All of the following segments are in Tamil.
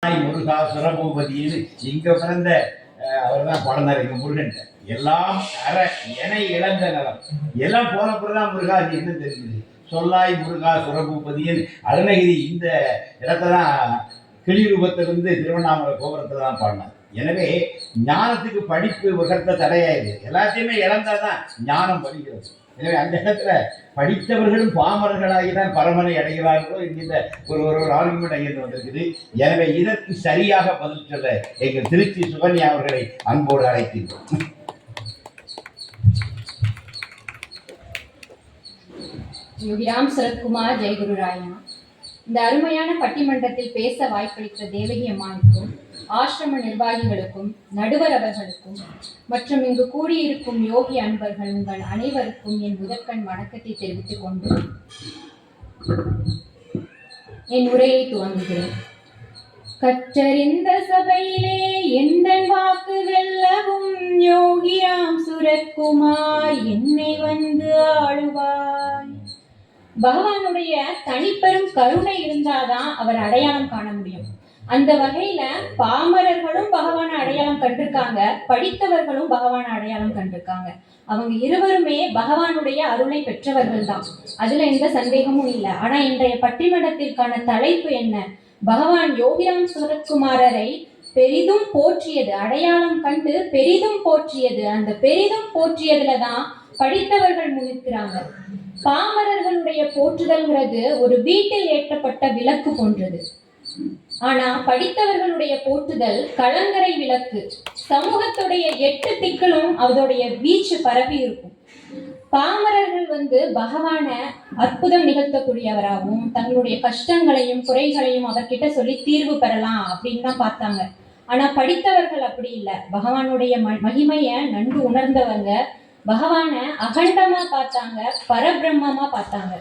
முருகா சுரபூபதினு இங்க பிறந்த அவர் தான் பாடினார் எங்க முருகன். எல்லாம் அற என இழந்த நலம் எல்லாம் போனப்புறதான் முருகா அது என்ன தெரிஞ்சது. சொல்லாய் முருகா சுரபூபதியின் அருணகிரி இந்த இடத்தான் கிளி ரூபத்திலிருந்து திருவண்ணாமலை கோபுரத்தில் தான் பாடினார். எனவே ஞானத்துக்கு படிப்பு உகர்த்த தடையாயிருது. எல்லாத்தையுமே இழந்தாதான் ஞானம் வருகிறது. எனவே அந்த இடத்துல படித்தவர்களும் பாமரர்களாகிதான் பரமனை அடைகிறார்களோ என்கின்ற ஒரு ஆர்குமெண்ட் அங்கிருந்து வந்திருக்குது. எனவே இதற்கு சரியாக பதில் சொல்ல எங்கள் திருச்சி சுகன்யா அவர்களை அன்போடு அழைக்கின்றோம். யோகிராம் சரத்குமார் ஜெயகுரு ராயனா. இந்த அருமையான பட்டிமன்றத்தில் பேச வாய்ப்பளித்த தேவகி அம்மாவுக்கும் ஆசிரம நிர்வாகிகளுக்கும் நடுவர் அவர்களுக்கும் மற்றும் இங்கு கூடியிருக்கும் யோகி அன்பர்கள் உங்கள் அனைவருக்கும் என் முதற்கண் வணக்கத்தை தெரிவித்துக் கொண்டு என் உரையை துவங்குகிறேன். கற்றறிந்த சபையிலே எந்த வாக்கு வெல்லவும் யோகிராம் சுரத்குமார் என்னை வந்து ஆளுவாய். பகவானுடைய தனிப்பெரும் கருணை இருந்தாதான் அவர் அடையாளம் காண முடியும். அந்த வகையில பாமரர்களும் பகவான அடையாளம் கண்டிருக்காங்க, படித்தவர்களும் பகவான அடையாளம் கண்டிருக்காங்க. அவங்க இருவருமே பகவானுடைய அருளை பெற்றவர்கள் தான், அதுல எந்த சந்தேகமும் இல்லை. ஆனா இன்றைய பட்டிமன்றத்திற்கான தலைப்பு என்ன? பகவான் யோகிராம் சுரத்குமாரரை பெரிதும் போற்றியது, அடையாளம் கண்டு பெரிதும் போற்றியது. அந்த பெரிதும் போற்றியதுலதான் படித்தவர்கள் முன்னிற்கிறாங்க. பாமரர்களுடைய போற்றுதல்ங்கிறது ஒரு வீட்டில் ஏற்றப்பட்ட விளக்கு போன்றது. ஆனா படித்தவர்களுடைய போற்றுதல் கலங்கரை விளக்கு. சமூகத்துடைய 8 திக்கிலும் அதோடைய வீச்சு பரவி இருக்கும். பாமரர்கள் பகவான அற்புதம் நிகழ்த்தக்கூடியவராகவும் தங்களுடைய கஷ்டங்களையும் குறைகளையும் அவர்கிட்ட சொல்லி தீர்வு பெறலாம் அப்படின்னு தான் பார்த்தாங்க. ஆனா படித்தவர்கள் அப்படி இல்லை. பகவானுடைய மகிமைய நன்கு உணர்ந்தவங்க பகவான அகண்டமா பார்த்தாங்க, பரபிரம்மமா பார்த்தாங்க.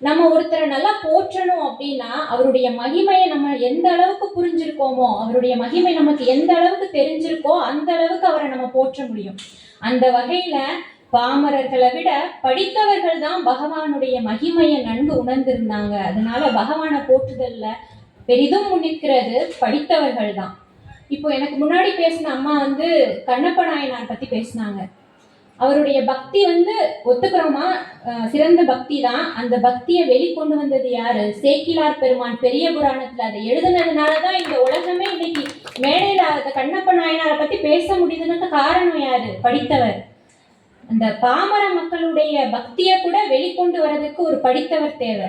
நம்ம ஒருத்தரை நல்லா போற்றணும் அப்படின்னா அவருடைய மகிமையை நம்ம எந்த அளவுக்கு புரிஞ்சிருக்கோமோ, அவருடைய மகிமை நமக்கு எந்த அளவுக்கு தெரிஞ்சிருக்கோ அந்த அளவுக்கு அவரை நம்ம போற்ற முடியும். அந்த வகையில பாமரர்களை விட படித்தவர்கள் தான் பகவானுடைய மகிமையை நன்கு உணர்ந்திருந்தாங்க. அதனால பகவான போற்றுதல்ல பெரிதும் முன்னிற்கிறது படித்தவர்கள் தான். இப்போ எனக்கு முன்னாடி பேசின அம்மா கண்ணப்ப நாயனார் பத்தி பேசினாங்க. அவருடைய பக்தி ஒத்துக்கிறோமா, சிறந்த பக்தி தான். அந்த பக்தியை வெளிக்கொண்டு வந்தது யாரு? சேக்கிலார் பெருமான் பெரிய புராணத்துல அதை எழுதுனதுனாலதான் இந்த உலகமே இன்னைக்கு மேடையில அந்த கண்ணப்ப நாயனாரை பத்தி பேச முடியுதுன்னு காரணம் யாரு? படித்தவர். அந்த பாமர மக்களுடைய பக்தியை கூட வெளிக்கொண்டு வர்றதுக்கு ஒரு படித்தவர் தேவை.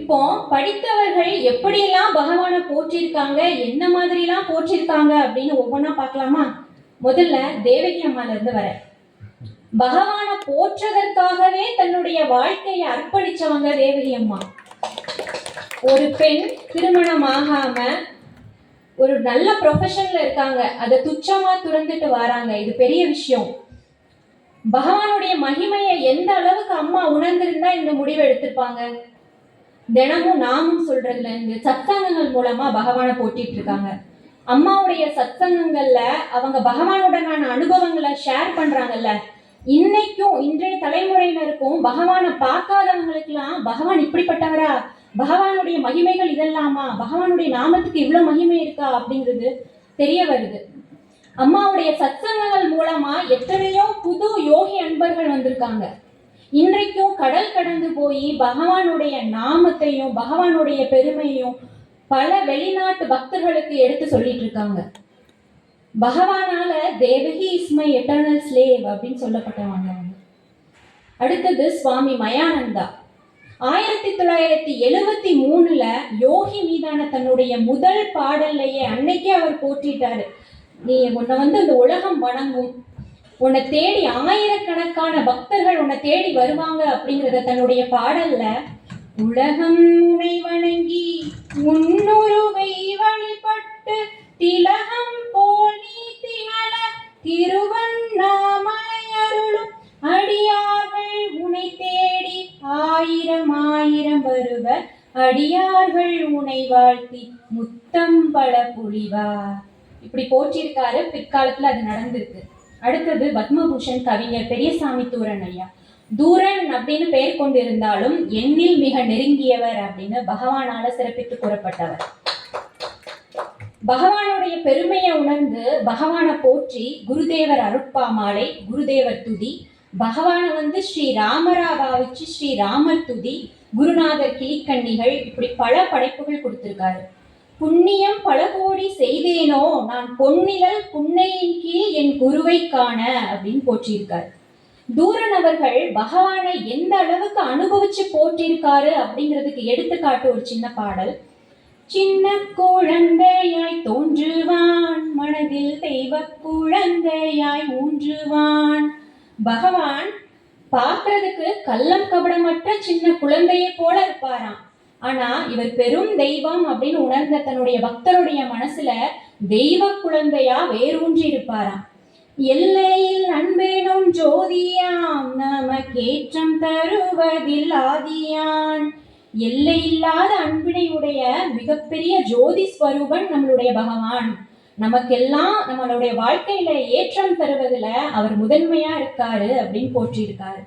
இப்போ படித்தவர்கள் எப்படியெல்லாம் பகவானை போற்றிருக்காங்க, என்ன மாதிரி எல்லாம் போற்றிருக்காங்க அப்படின்னு ஒவ்வொன்றா பார்க்கலாமா? முதல்ல தேவகி அம்மால இருந்து வர பகவானை போற்றதற்காகவே தன்னுடைய வாழ்க்கையை அர்ப்பணிச்சவங்க தேவகி அம்மா. ஒரு பெண் திருமணம் ஆகாம ஒரு நல்ல ப்ரொஃபஷன்ல இருக்காங்க, அதை துச்சமா துறந்துட்டு வராங்க. இது பெரிய விஷயம். பகவானுடைய மகிமையை எந்த அளவுக்கு அம்மா உணர்ந்திருந்தா இந்த முடிவை எடுத்திருப்பாங்க? தினமும் நாமும் சொல்றதுல இருந்து சத்சங்கங்கள் மூலமா பகவானை போட்டிட்டு இருக்காங்க. அம்மாவுடைய சத்சங்கங்கள்ல அவங்க பகவானுடனான அனுபவங்களை ஷேர் பண்றாங்கல்ல. இன்னைக்கும் இன்றைய தலைமுறையினருக்கும் பகவானை பார்க்காதவங்களுக்கெல்லாம் பகவான் இப்படிப்பட்டவரா, பகவானுடைய மகிமைகள் இதெல்லாமா, பகவானுடைய நாமத்துக்கு இவ்வளவு மகிமை இருக்கா அப்படிங்கிறது தெரிய வருது. அம்மாவுடைய சத்சங்கங்கள் மூலமா எத்தனையோ புது யோகி அன்பர்கள் வந்திருக்காங்க. இன்றைக்கும் கடல் கடந்து போய் பகவானுடைய நாமத்தையும் பகவானுடைய பெருமையும் பல வெளிநாட்டு பக்தர்களுக்கு எடுத்து சொல்லிட்டு இருக்காங்க. பகவானால Devaki is my eternal slave அப்படின்னு சொல்லப்பட்டவங்க. அடுத்தது சுவாமி மயானந்தா 1973 யோகி மீதான தன்னுடைய முதல் பாடல்லையே அன்னைக்கே அவர் போற்றிட்டாரு. நீ உன்னை இந்த உலகம் வணங்கும், உன்னை தேடி ஆயிரக்கணக்கான பக்தர்கள் உன்னை தேடி வருவாங்க அப்படிங்கிறத தன்னுடைய பாடல்ல உலகம் உனை வணங்கி முன்னுருவை வழிபட்டு திலகம் போல் நீ திகழ திருவண்ணாமலை அருளும் அடியார்கள் உனை தேடி ஆயிரம் ஆயிரம் வருவர் அடியார்கள் உனை வாழ்த்தி முத்தம் பல புலிவார். இப்படி போற்றிருக்காரு. பிற்காலத்துல அது நடந்திருக்கு. அடுத்தது பத்மபூஷன் கவிஞர் பெரியசாமி தூரன் ஐயா தூரன் அப்படின்னு பெயர் கொண்டிருந்தாலும் எண்ணில் மிக நெருங்கியவர் அப்படின்னு பகவானால சிறப்பித்து கூறப்பட்டவர். பகவானுடைய பெருமையை உணர்ந்து பகவானை போற்றி குருதேவர் அருட்பாமாலை, குருதேவர் துதி, பகவானை ஸ்ரீ ராமரா பாவிச்சு ஸ்ரீ ராமர் துதி, குருநாதர் கிளிக்கண்ணிகள், இப்படி பல படைப்புகள் கொடுத்திருக்காரு. புண்ணியம் பல கோடி செய்தேனோ நான் பொன்னிழல் புன்னையின் கீழ் என் குருவை காண அப்படின்னு போற்றியிருக்காரு. தூரன் அவர்கள் பகவானை எந்த அளவுக்கு அனுபவிச்சு போற்றிருக்காரு அப்படிங்கிறதுக்கு எடுத்துக்காட்டு ஒரு சின்ன பாடல். சின்ன குழந்தையாய் தோன்றுவான், மனதில் தெய்வ குழந்தையாய் ஊன்றுவான். பகவான் பார்க்கறதுக்கு கள்ளம் கபடமற்ற சின்ன குழந்தையை போல இருப்பாராம். ஆனா இவர் பெரும் தெய்வம் அப்படின்னு உணர்ந்த தன்னுடைய பக்தருடைய மனசுல தெய்வ குழந்தையா வேரூன்றி இருப்பாராம். எல்லையில் அன்பேனும் ஜோதியாம் நமக்கேற்றம் தருவதில் ஆதியான். எல்லை இல்லாத அன்பினையுடைய மிகப்பெரிய ஜோதி ஸ்வரூபன் நம்மளுடைய பகவான். நமக்கெல்லாம் நம்மளுடைய வாழ்க்கையில ஏற்றம் தருவதுல அவர் முதன்மையா இருக்காரு அப்படின்னு போற்றியிருக்காரு.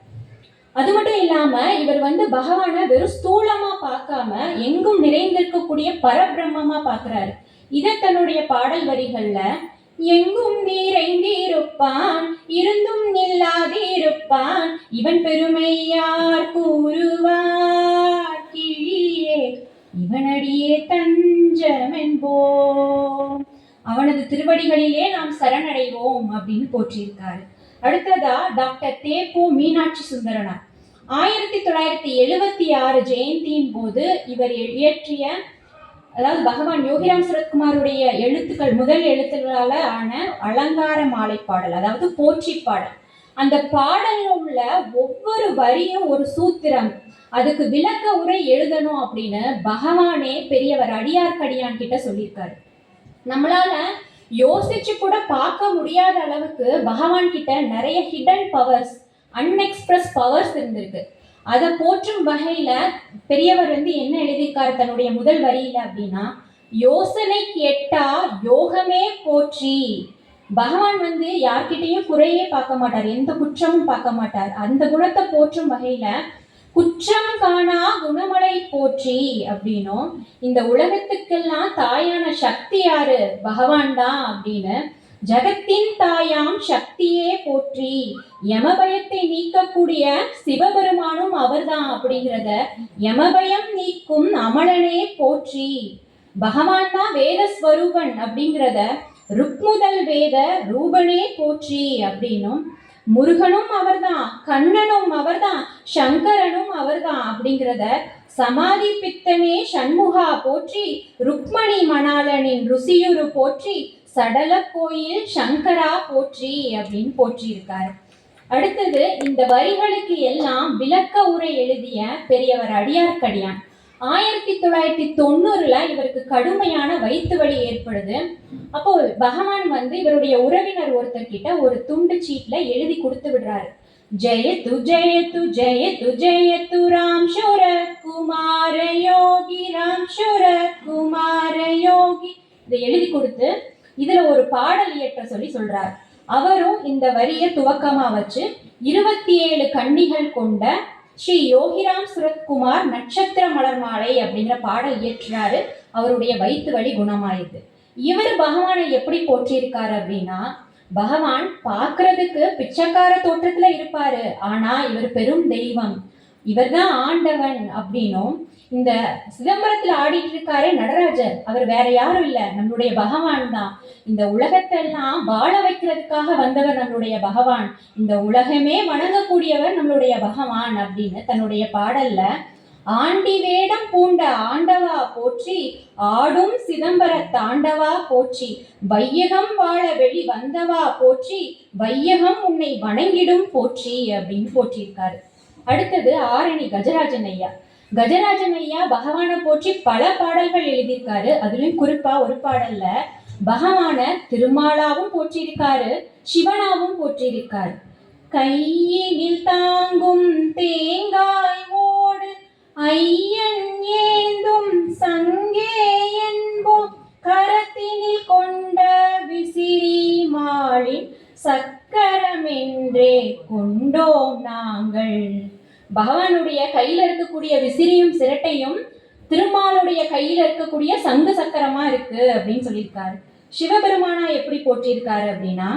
அது மட்டும் இல்லாம இவர் பகவானை வெறும் ஸ்தூலமா பார்க்காம எங்கும் நிறைந்திருக்கக்கூடிய பரபிரம்மமா பார்க்கிறாரு. இதை தன்னுடைய பாடல் வரிகள்ல எங்கும் நிறைந்திருப்பான் இருந்தும் நில்லாதிருப்பான் இவன் பெருமை யார் கூறுவார் கிழியே இவனடியே தஞ்சமென்போம், அவனது திருவடிகளிலே நாம் சரணடைவோம் அப்படின்னு போற்றியிருக்காரு. அடுத்ததா டாக்டர் தேப்பு மீனாட்சி சுந்தரனார் 1976 ஜெயந்தியின் போது இவர் இயற்றிய, அதாவது பகவான் யோகிராம் சுரத்குமாருடைய எழுத்துக்கள் முதல் எழுத்துக்களால ஆன அலங்கார மாலை பாடல், அதாவது போற்றி பாடல். அந்த பாடல்ல உள்ள ஒவ்வொரு வரியும் ஒரு சூத்திரம், அதுக்கு விளக்க உரை எழுதணும் அப்படின்னு பகவானே பெரியவர் அடியார்க்கடியான் கிட்ட சொல்லியிருக்காரு. நம்மளால யோசிச்சு கூட பார்க்க முடியாத அளவுக்கு பகவான் கிட்ட நிறைய ஹிடன் பவர்ஸ், அன்எக்ஸ்பிரஸ் பவர்ஸ் இருந்திருக்கு. அதை போற்றும் வகையில பெரியவர் என்ன எழுதியிருக்காரு தன்னுடைய முதல் வரியில அப்படின்னா, யோசனைக்கு எட்டா யோகமே போற்றி. பகவான் யார்கிட்டையும் குறையே பார்க்க மாட்டார், எந்த குற்றமும் பார்க்க மாட்டார். அந்த குணத்தை போற்றும் வகையில குற்றம் காணா குணமலை போற்றி அப்படின்னும், இந்த உலகத்துக்கெல்லாம் தாயான சக்தி யாரு, பகவான் தான் அப்படின்னு, ஜகத்தின் தாயாம் சக்தியே போற்றி, யமபயத்தை நீக்கக்கூடிய சிவபெருமானும் அவர்தான் அப்படிங்கிறத, யமபயம் நீக்கும் அமலனே போற்றி, பகவான் தான் வேத ஸ்வரூபன் அப்படிங்கிறத, ருக்முதல் வேத ரூபனே போற்றி அப்படின்னும், முருகனும் அவர்தான், கண்ணனும் அவர்தான், சங்கரனும் அவர்தான் அப்படிங்கிறத, சமாதி பித்தனே சண்முகா போற்றி, ருக்மணி மணாலனின் ருசியுரு போற்றி, சடல கோயில் சங்கரா போற்றி அப்படின்னு போற்றி இருக்காரு. அடுத்தது இந்த வரிகளுக்கு எல்லாம் விளக்க உரை எழுதிய பெரியவர் அடியார்க்கடியான். 1990 இவருக்கு கடுமையான வயிற்று வலி ஏற்படுது. அப்போ பகவான் இவருடைய உறவினர் ஒருத்தர் கிட்ட ஒரு துண்டு சீட்ல எழுதி கொடுத்து விடுறாரு. ஜெயத்து ஜெயத்து ஜெயத்து ஜெயத்து ராம் சுர குமார யோகி, ராம் சுர குமார யோகி, இதை எழுதி கொடுத்து இதுல ஒரு பாடல் இயற்ற சொல்றார். அவரும் இந்த வரிய துவக்கமா வச்சு 27 கன்னிகள் கொண்ட ஸ்ரீ யோகிராம் சுரத்குமார் நட்சத்திர மலர் மாலை அப்படிங்கிற பாடல் இயற்றினாரு. அவருடைய வயிற்று வலி குணமாயிடுது. இவர் பகவானை எப்படி போற்றியிருக்காரு அப்படின்னா, பகவான் பார்க்கறதுக்கு பிச்சைக்கார தோற்றத்துல இருப்பாரு, ஆனா இவர் பெரும் தெய்வம், இவர் தான் ஆண்டவன் அப்படின்னும், இந்த சிதம்பரத்துல ஆடிட்டு இருக்காரே நடராஜர், அவர் வேற யாரும் இல்ல, நம்மளுடைய பகவான் தான். இந்த உலகத்தெல்லாம் வாழ வைக்கிறதுக்காக வந்தவர் நம்மளுடைய பகவான், இந்த உலகமே வணங்கக்கூடியவர் நம்மளுடைய பகவான் அப்படின்னு தன்னுடைய பாடல்ல, ஆண்டி வேடம் பூண்ட ஆண்டவா போற்றி, ஆடும் சிதம்பர தாண்டவா போற்றி, வையகம் வாழ வெளி வந்தவா போற்றி, வையகம் உன்னை வணங்கிடும் போற்றி அப்படின்னு போற்றியிருக்காரு. அடுத்தது ஆரணி கஜராஜன் ஐயா. கஜராஜன் ஐயா பகவானை போற்றி பல பாடல்கள் எழுதியிருக்காரு. அதுலயும் குறிப்பா ஒரு பாடல்ல பகவான திருமாலாவும் போற்றியிருக்காரு, சிவனாவும் போற்றியிருக்காரு. கையினில் தாங்கும் தேங்காய் ஓடு ஐயன் ஏந்தும் சங்கே என்போம், கரத்தினில் கொண்ட விசிறி மாளின் சக்கரமென்றே கொண்டோம் நாங்கள் பகவானுடைய கையில இருக்கக்கூடிய விசிறியும் சிரட்டையும் திருமாலுடைய கையில இருக்கக்கூடிய சங்கு சக்கரமா இருக்கு அப்படின்னு சொல்லியிருக்காரு. சிவபெருமானா எப்படி போற்றியிருக்காரு அப்படின்னா,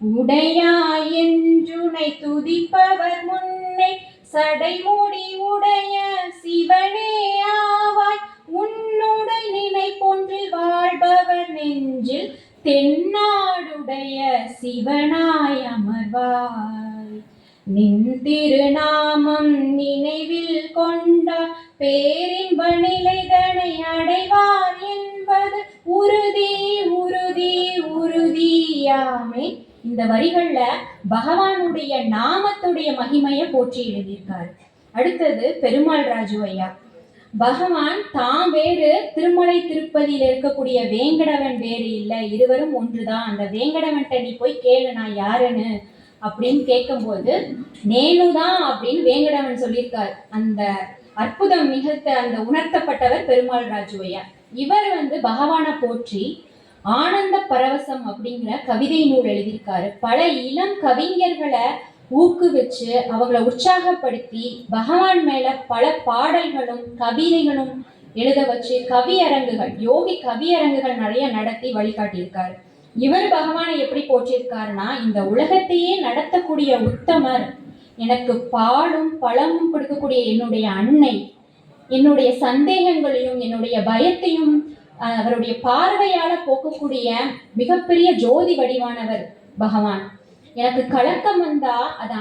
உடையாய் என்றுனை துதிப்பவர் முன்னே சடைமுடி உடைய சிவனே ஆவாய், உன்னுடை நினைப்பொன்றில் வாழ்பவர் நெஞ்சில் தென்னாடுடைய சிவனாய் அமர்வாய், நின் திருநாமம் நினைவில் கொண்டார் பேரின்ப நிலைதனை அடைவார் என்பது உறுதி உறுதி உறுதியாமே. இந்த வரிகள்ல பகவானுடைய நாமத்துடைய மகிமையை போற்றி எழுதியிருக்காரு. அடுத்தது பெருமாள் ராஜு ஐயா. பகவான் தாம் வேறு, திருமலை திருப்பதியில இருக்கக்கூடிய வேங்கடவன் வேறு இல்லை, இருவரும் ஒன்றுதான். அந்த வேங்கடவன்ட்ட நீ போய் கேளு நான் யாருன்னு அப்படின்னு கேட்கும்போது நேனுதான் அப்படின்னு வேங்கடவன் சொல்லியிருக்கார். அந்த அற்புதம் நிகழ்த்த அந்த உணர்த்தப்பட்டவர் பெருமாள் ராஜு ஐயா. இவர் பகவானை போற்றி ஆனந்த பரவசம் அப்படிங்கிற கவிதை நூல் எழுதியிருக்காரு. பல இளம் கவிஞர்களை ஊக்குவிச்சு அவங்களை உற்சாகப்படுத்தி பகவான் மேல பல பாடல்களும் கவிதைகளும் எழுத வச்சு கவியரங்குகள், யோகி கவியரங்குகள் நிறைய நடத்தி வழிகாட்டியிருக்காரு. இவர் பகவானை எப்படி போற்றியிருக்காருன்னா, இந்த உலகத்தையே நடத்தக்கூடிய உத்தமர், எனக்கு பாலும் பழமும் கொடுக்கக்கூடிய என்னுடைய அன்னை, என்னுடைய சந்தேகங்களையும் என்னுடைய பயத்தையும் அவருடைய பார்வையால போக்கக்கூடிய மிகப்பெரிய ஜோதி வடிவானவர் பகவான். எனக்கு கலக்கம் வந்தா அதை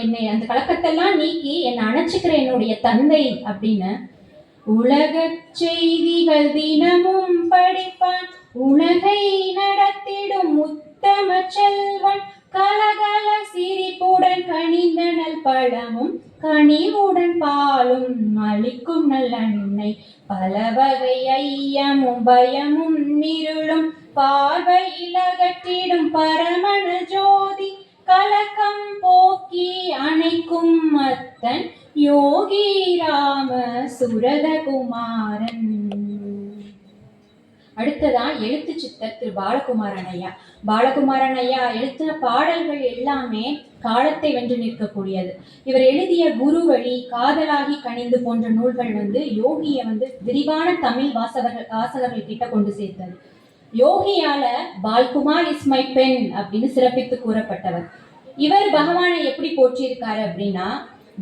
என்னை அந்த கலக்கத்தெல்லாம் நீக்கி என்னை அணைச்சிக்கிற என்னுடைய தந்தை அப்படின்னு உலக செய்திகள் தினமும் படிப்பான், உலகை நடத்திடும் உத்தம செல்வன், கலகல சிரிப்புடன் கனிந்தனல் பழமும் கனிவுடன் பாலும் அளிக்கும் நல்லெண்ணெய், பல வகை ஐயமும் பயமும் இருளும் பார்வையில் அகற்றிடும் பரமண ஜோதி, கலக்கம் போக்கி அணைக்கும் மத்தன் யோகி ராம சுரதகுமாரன். அடுத்ததான் எழுத்து சித்தர் திரு பாலகுமாரன் ஐயா. பாலகுமாரன் ஐயா எழுத்தின பாடல்கள் எல்லாமே காலத்தை வென்று நிற்கக்கூடியது. இவர் எழுதிய குருவழி, காதலாகி கனிந்து போன்ற நூல்கள் யோகியை விரிவான தமிழ் வாசகர்கள் கிட்ட கொண்டு சேர்த்தது. யோகியால பால்குமார் இஸ் மை பென் அப்படின்னு சிறப்பித்து கூறப்பட்டவர். இவர் பகவானை எப்படி போற்றியிருக்காரு அப்படின்னா,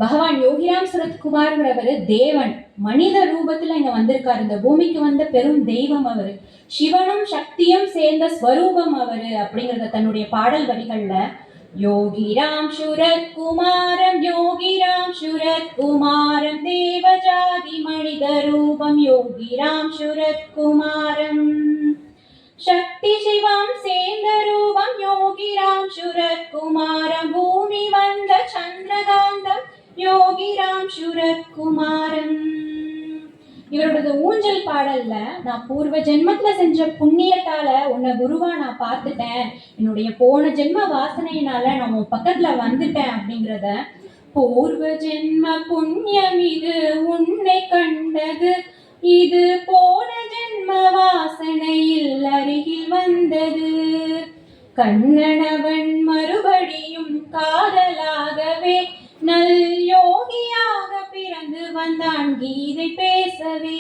பகவான் யோகிராம் சுரத்குமார்ங்கிறவர் தேவன் மனித ரூபத்துல இங்க வந்திருக்காரு. இந்த பூமிக்கு வந்த பெரும் தெய்வம் அவரு, சிவனும் சக்தியும் சேர்ந்த ஸ்வரூபம் அவரு அப்படிங்கிறத தன்னுடைய பாடல் வரிகள்ல யோகிராம் சுரத்குமாரம் யோகிராம் சுரத்குமாரம் தேவஜாதி மனித ரூபம் யோகிராம் சுரத்குமாரம் சக்தி சிவம் சேர்ந்த ரூபம் யோகிராம் சுரத்குமாரம் பூமி வந்த சந்திரகாந்தம் யோகிராம் சுரத்குமாரம். இவரோட ஊஞ்சல் பாடல்ல, நான் பூர்வ ஜென்மத்துல செஞ்ச புண்ணியத்தால உன்னை குருவா நான் பார்த்துட்டேன், என்னுடைய போன ஜென்ம வாசனையினால நான் உன் பக்கத்துல வந்துட்டேன் அப்படிங்கிறத, பூர்வ ஜென்ம புண்ணியம் இது உன்னை கண்டது, இது போன ஜென்ம வாசனையில் அருகில் வந்தது, கண்ணனவன் மறுபடியும் காதலாகவே நல் யோகியாக பிறந்து வந்தான் கீதை பேசவே.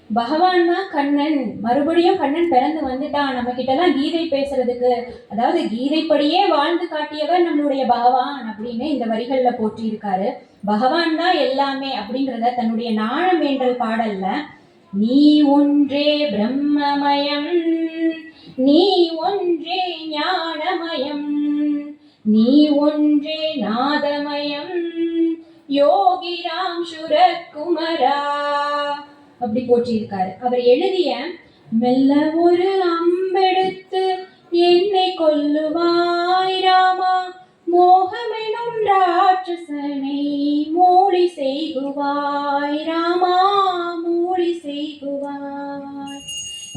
பகவான் தான் கண்ணன், மறுபடியும் கண்ணன் பிறந்து வந்துட்டான் நம்ம கிட்டலாம் கீதை பேசுறதுக்கு. அதாவது கீதைப்படியே வாழ்ந்து காட்டியவர் நம்மளுடைய பகவான் அப்படின்னு இந்த வரிகள்ல போற்றியிருக்காரு. பகவான் தான் எல்லாமே அப்படிங்கிறத தன்னுடைய நாணம் வேண்டல் பாடல்ல, நீ ஒன்றே பிரம்மமயம், நீ ஒன்றே ஞானமயம், நீ ஒன்றே நாதமயம், யோகிராம் சுரத்குமரா அப்படி போற்றியிருக்காரு. அவர் எழுதிய மெல்ல ஒரு அம்பெடுத்து என்னை கொல்லுவாய் ராமா, மோகமெனும் ராட்சசனை மூடி செய்குவாய் ராமா, மூடி செய்குவாய்.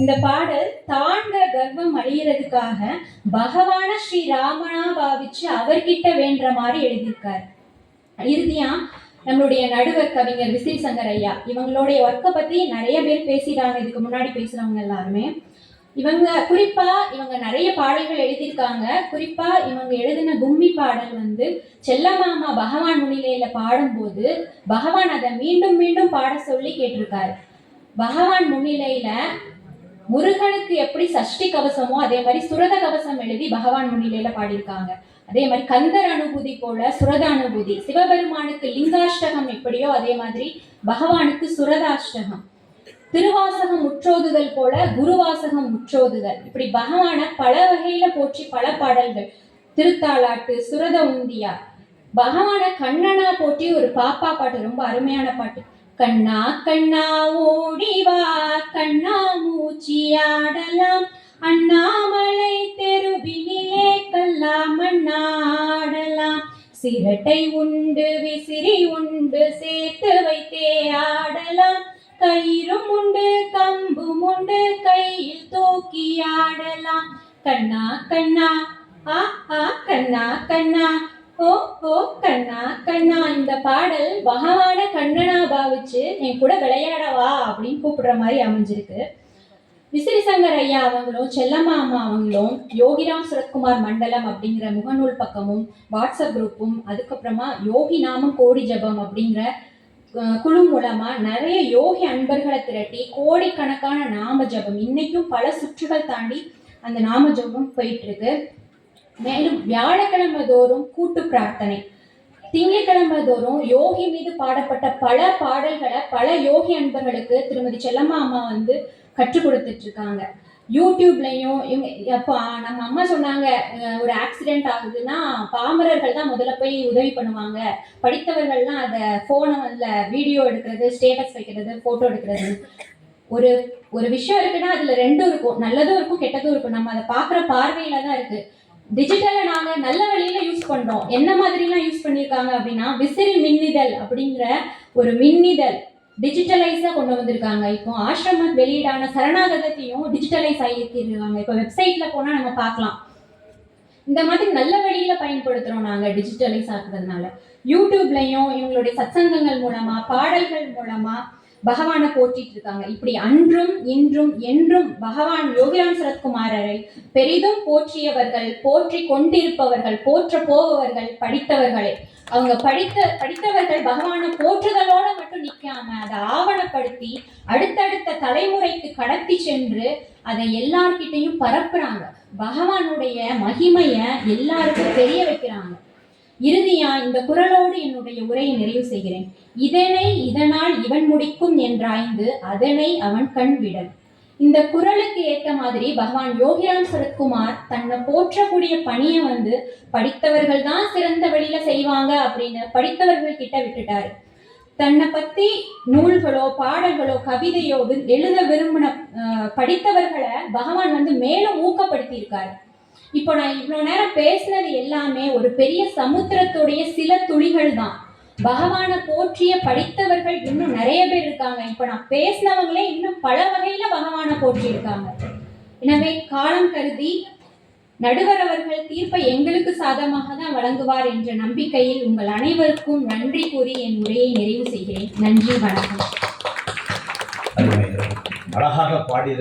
இந்த பாடல் தாண்ட கர்வம் அழியறதுக்காக பகவான ஸ்ரீ ராமனா பாவிச்சு அவர்கிட்ட வேண்ட மாதிரி எழுதியிருக்காரு. இறுதியா நம்மளுடைய நடுவர் கவிஞர் விசிறி சங்கர் ஐயா, இவங்களுடைய ஒர்க்கை பத்தி நிறைய பேர் பேசிட்டாங்க இதுக்கு முன்னாடி பேசுறவங்க எல்லாருமே. இவங்க நிறைய பாடல்கள் எழுதியிருக்காங்க. குறிப்பா இவங்க எழுதின கும்மி பாடல் வந்து செல்லமாமா பகவான் முன்னிலையில பாடும்போது பகவான் அதை மீண்டும் மீண்டும் பாட சொல்லி கேட்டிருக்காரு. பகவான் முன்னிலையில முருகனுக்கு எப்படி சஷ்டி கவசமோ அதே மாதிரி சுரத கவசம் எழுதி பகவான் முன்னிலையில பாடியிருக்காங்க. அதே மாதிரி கந்தர் அனுபூதி போல சுரத அனுபூதி, சிவபெருமானுக்கு லிங்காஷ்டகம் எப்படியோ அதே மாதிரி பகவானுக்கு சுரதாஷ்டகம், திருவாசகம் முற்றோதுதல் போல குருவாசகம் முற்றோதுதல், இப்படி பகவான பல வகையில போற்றி பல பாடல்கள், திருத்தாலாட்டு, சுரத உந்தியா, பகவான கண்ணனா போற்றி ஒரு பாப்பா பாட்டு, ரொம்ப அருமையான பாட்டு. கண்ணா கண்ணா ஓடிவா கண்ணா மூச்சியாடலாம், அண்ணாமலை தெருவினிலே கல்லா மண்ணாடலாம், சிரட்டை உண்டு விசிறி உண்டு சேர்த்து வைத்தே ஆடலாம், கயிறும் உண்டு கம்பும் உண்டு கையில் தூக்கி ஆடலாம், கண்ணா கண்ணா ஆ ஆ கண்ணா கண்ணா ஓ ஓ கண்ணா கண்ணா. இந்த பாடல் பகவான கண்ணனா பாவிச்சு என் கூட விளையாடவா அப்படின்னு கூப்பிடுற மாதிரி அமைஞ்சிருக்கு. விசிறி சங்கர் ஐயா அவங்களும் செல்லம்மா அம்மா அவங்களும் யோகிராம் சுரத்குமார் மண்டலம் அப்படிங்கிற முகநூல் பக்கமும் வாட்ஸ்அப் குரூப்பும் அதுக்கப்புறமா யோகி நாமம் கோடி ஜபம் அப்படிங்கிற குழு மூலமா நிறைய யோகி அன்பர்களை திரட்டி கோடிக்கணக்கான நாம ஜபம் இன்னைக்கும் பல சுற்றுகள் தாண்டி அந்த நாம ஜபம் போயிட்டு இருக்கு. மேலும் வியாழக்கிழமை தோறும் கூட்டு பிரார்த்தனை, திங்கட்கிழமை தோறும் யோகி மீது பாடப்பட்ட பல பாடல்களை பல யோகி அன்பர்களுக்கு திருமதி செல்லம்மா அம்மா வந்து கற்றுக் கொடுத்துட்டு இருக்காங்க. யூடியூப்லையும் அப்போ நம்ம அம்மா சொன்னாங்க, ஒரு ஆக்சிடென்ட் ஆகுதுன்னா பாமரர்கள் தான் முதல்ல போய் உதவி பண்ணுவாங்க, படித்தவர்கள்லாம் அதை ஃபோனை வந்து வீடியோ எடுக்கிறது, ஸ்டேட்டஸ் வைக்கிறது, ஃபோட்டோ எடுக்கிறது. ஒரு ஒரு விஷயம் இருக்குன்னா அதுல ரெண்டும் இருக்கும், நல்லதும் இருக்கும் கெட்டதும் இருக்கும். நம்ம அதை பார்க்குற பார்வையில தான் இருக்கு. டிஜிட்டலை நாங்கள் நல்ல வழியில யூஸ் பண்றோம். என்ன மாதிரிலாம் யூஸ் பண்ணியிருக்காங்க அப்படின்னா, விசிறி மின்னிதழ் அப்படிங்கிற ஒரு மின்னிதழ் டிஜிட்டலைஸாக கொண்டு வந்திருக்காங்க. இப்போ ஆசிரம வெளியீடான சரணாகதத்தையும் டிஜிட்டலைஸ் ஆகியிருக்காங்க. இப்போ வெப்சைட்ல போனால் நம்ம பார்க்கலாம். இந்த மாதிரி நல்ல வழியில பயன்படுத்துறோம் நாங்கள் டிஜிட்டலைஸ் ஆக்குறதுனால. யூடியூப்லையும் இவங்களுடைய சத்சங்கங்கள் மூலமா பாடல்கள் மூலமா பகவானை போற்றிட்டு இருக்காங்க. இப்படி அன்றும் இன்றும் என்றும் பகவான் யோகிராம் சரத்குமாரரை பெரிதும் போற்றியவர்கள், போற்றி கொண்டிருப்பவர்கள், போற்ற போபவர்கள் படித்தவர்களே. அவங்க படித்தவர்கள் பகவானை போற்றுதலோட மட்டும் நிற்காம அதை ஆவணப்படுத்தி அடுத்தடுத்த தலைமுறைக்கு கடத்தி சென்று அதை எல்லார்கிட்டையும் பரப்புறாங்க. பகவானுடைய மகிமைய எல்லாருக்கும் தெரிய வைக்கிறாங்க. இறுதியா இந்த குரலோடு என்னுடைய உரையை நிறைவு செய்கிறேன். இதனால் இவன் முடிக்கும் என்றாய்ந்து அதனை அவன் கண் விடல். இந்த குரலுக்கு ஏற்ற மாதிரி பகவான் யோகிராம் சரத்குமார் தன்னை போற்றக்கூடிய பணியை வந்து படித்தவர்கள் தான் சிறந்த வழியில செய்வாங்க அப்படின்னு படித்தவர்கள் கிட்ட விட்டுட்டாரு. தன்னை பத்தி நூல்களோ பாடல்களோ கவிதையோ எழுத விரும்பின படித்தவர்களை பகவான் வந்து மேலும் ஊக்கப்படுத்தி இருக்காரு. இப்போ நான் இவ்வளோ நேரம் பேசினது எல்லாமே ஒரு பெரிய சமுத்திரத்துடைய சில துளிகள் தான். பகவானை போற்றிய படித்தவர்கள் இன்னும் நிறைய பேர் இருக்காங்க. இப்போ நான் பேசினவங்களே இன்னும் பல வகையில பகவானை போற்றி இருக்காங்க. எனவே காலம் கருதி நடுவர் அவர்கள் தீர்ப்பை எங்களுக்கு சாதகமாக தான் வழங்குவார் என்ற நம்பிக்கையில் உங்கள் அனைவருக்கும் நன்றி கூறி என் உரையை நிறைவு செய்கிறேன். நன்றி, வணக்கம். அழகாக பாடியது.